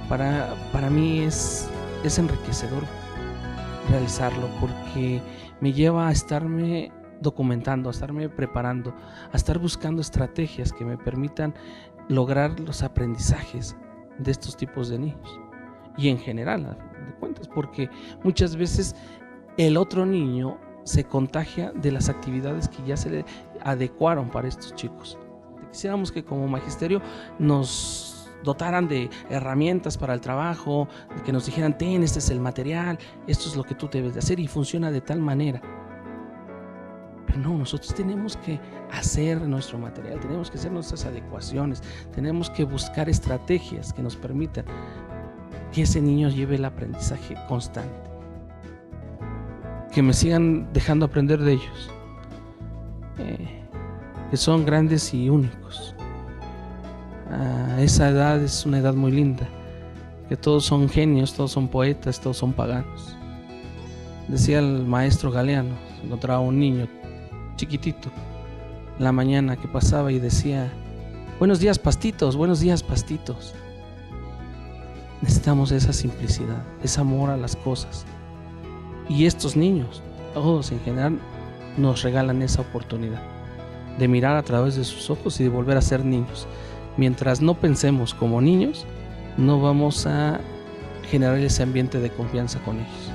para mí es enriquecedor realizarlo, porque me lleva a estarme documentando, a estarme preparando, a estar buscando estrategias que me permitan lograr los aprendizajes de estos tipos de niños. Y en general, a fin de cuentas, porque muchas veces el otro niño se contagia de las actividades que ya se le adecuaron para estos chicos. Quisiéramos que como magisterio nos dotaran de herramientas para el trabajo, que nos dijeran, ten, este es el material, esto es lo que tú debes de hacer y funciona de tal manera. Pero no, nosotros tenemos que hacer nuestro material, tenemos que hacer nuestras adecuaciones, tenemos que buscar estrategias que nos permitan que ese niño lleve el aprendizaje constante, que me sigan dejando aprender de ellos, que son grandes y únicos. Esa edad es una edad muy linda, que todos son genios, todos son poetas, todos son paganos. Decía el maestro Galeano, encontraba un niño chiquitito en la mañana que pasaba y decía, buenos días pastitos, buenos días pastitos. Necesitamos esa simplicidad, ese amor a las cosas. Y estos niños, todos en general, nos regalan esa oportunidad de mirar a través de sus ojos y de volver a ser niños. Mientras no pensemos como niños, no vamos a generar ese ambiente de confianza con ellos.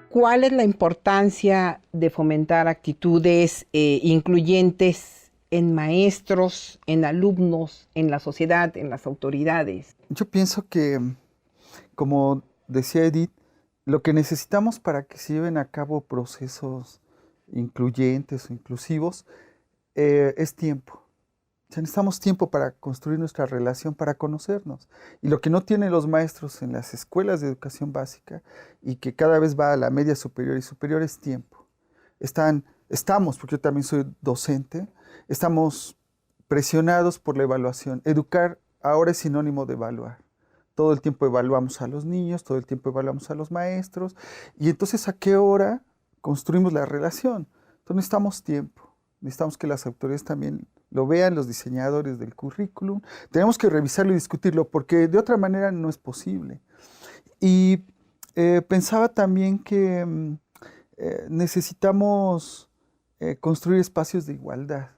¿Cuál es la importancia de fomentar actitudes incluyentes en maestros, en alumnos, en la sociedad, en las autoridades? Yo pienso que, como decía Edith, lo que necesitamos para que se lleven a cabo procesos incluyentes o inclusivos es tiempo. O sea, necesitamos tiempo para construir nuestra relación, para conocernos. Y lo que no tienen los maestros en las escuelas de educación básica y que cada vez va a la media superior y superior es tiempo. Estamos, porque yo también soy docente, estamos presionados por la evaluación. Educar ahora es sinónimo de evaluar. Todo el tiempo evaluamos a los niños, todo el tiempo evaluamos a los maestros. Y entonces, ¿a qué hora construimos la relación? Entonces necesitamos tiempo. Necesitamos que las autoridades también lo vean, los diseñadores del currículum. Tenemos que revisarlo y discutirlo porque de otra manera no es posible. Y pensaba también que necesitamos construir espacios de igualdad,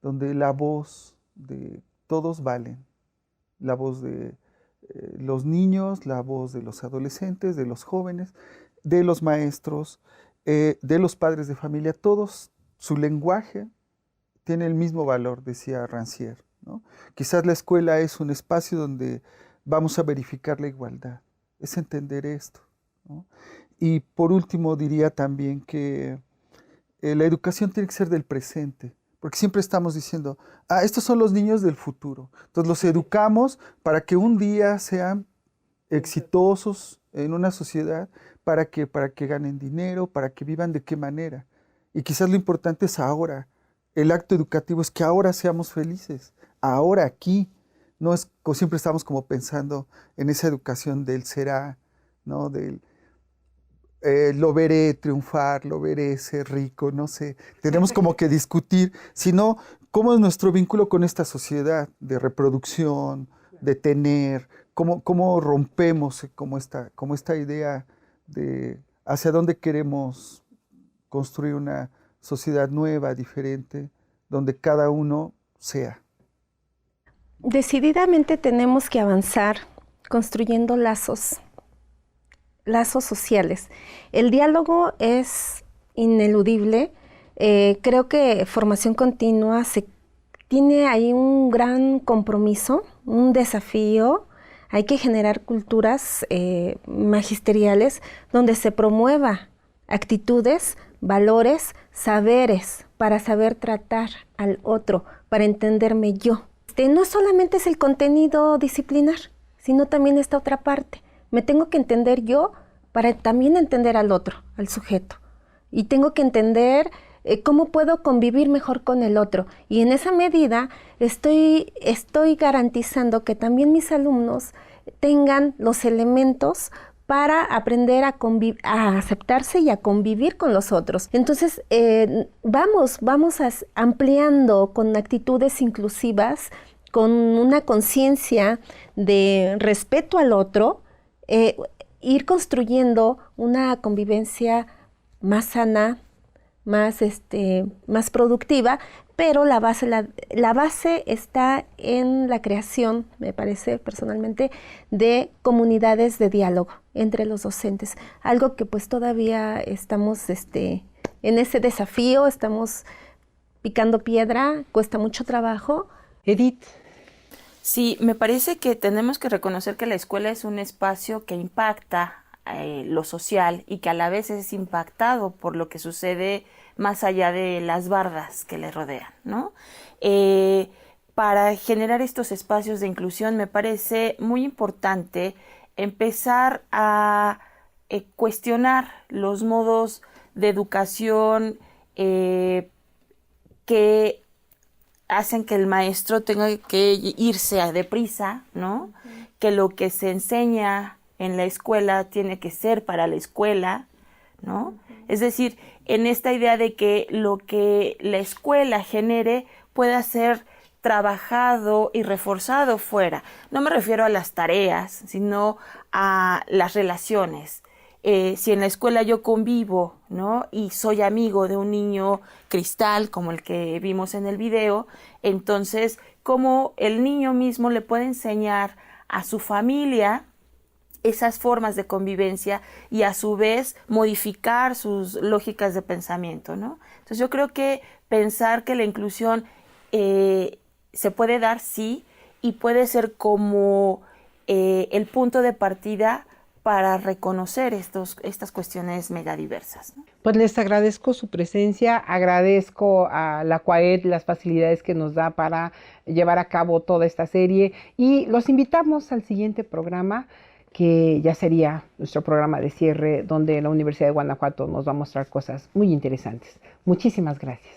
donde la voz de todos valen. La voz de los niños, la voz de los adolescentes, de los jóvenes, de los maestros, de los padres de familia, todos su lenguaje tiene el mismo valor, decía Rancière, ¿no? Quizás la escuela es un espacio donde vamos a verificar la igualdad, es entender esto, ¿no? Y por último diría también que la educación tiene que ser del presente, porque siempre estamos diciendo, estos son los niños del futuro, entonces los educamos para que un día sean exitosos en una sociedad, para que ganen dinero, para que vivan de qué manera. Y quizás lo importante es ahora. El acto educativo es que ahora seamos felices, ahora, aquí. No es como siempre estamos como pensando en esa educación del será, ¿no? Del lo veré triunfar, lo veré ser rico, no sé. Tenemos como que discutir, sino cómo es nuestro vínculo con esta sociedad de reproducción, de tener, cómo rompemos como esta idea de hacia dónde queremos construir una sociedad nueva, diferente, donde cada uno sea. Decididamente tenemos que avanzar construyendo lazos sociales. El diálogo es ineludible. Creo que formación continua tiene ahí un gran compromiso, un desafío. Hay que generar culturas magisteriales donde se promueva actitudes, valores, saberes para saber tratar al otro, para entenderme yo. No solamente es el contenido disciplinar, sino también esta otra parte. Me tengo que entender yo para también entender al otro, al sujeto. Y tengo que entender cómo puedo convivir mejor con el otro. Y en esa medida estoy garantizando que también mis alumnos tengan los elementos para aprender a aceptarse y a convivir con los otros. Entonces, vamos ampliando con actitudes inclusivas, con una conciencia de respeto al otro, ir construyendo una convivencia más sana, más productiva, pero la base está en la creación, me parece personalmente, de comunidades de diálogo entre los docentes. Algo que pues todavía estamos en ese desafío, estamos picando piedra, cuesta mucho trabajo. Edith. Sí, me parece que tenemos que reconocer que la escuela es un espacio que impacta lo social y que a la vez es impactado por lo que sucede más allá de las bardas que le rodean, ¿no? Para generar estos espacios de inclusión me parece muy importante empezar a cuestionar los modos de educación que hacen que el maestro tenga que irse a deprisa, ¿no? Que lo que se enseña en la escuela tiene que ser para la escuela, ¿no? Es decir, en esta idea de que lo que la escuela genere pueda ser trabajado y reforzado fuera. No me refiero a las tareas, sino a las relaciones. Si en la escuela yo convivo, ¿no? Y soy amigo de un niño cristal, como el que vimos en el video, entonces, ¿cómo el niño mismo le puede enseñar a su familia esas formas de convivencia y a su vez modificar sus lógicas de pensamiento, ¿no? Entonces yo creo que pensar que la inclusión se puede dar, sí, y puede ser como el punto de partida para reconocer estas cuestiones megadiversas, ¿no? Pues les agradezco su presencia, agradezco a la CUAED las facilidades que nos da para llevar a cabo toda esta serie y los invitamos al siguiente programa, que ya sería nuestro programa de cierre, donde la Universidad de Guanajuato nos va a mostrar cosas muy interesantes. Muchísimas gracias.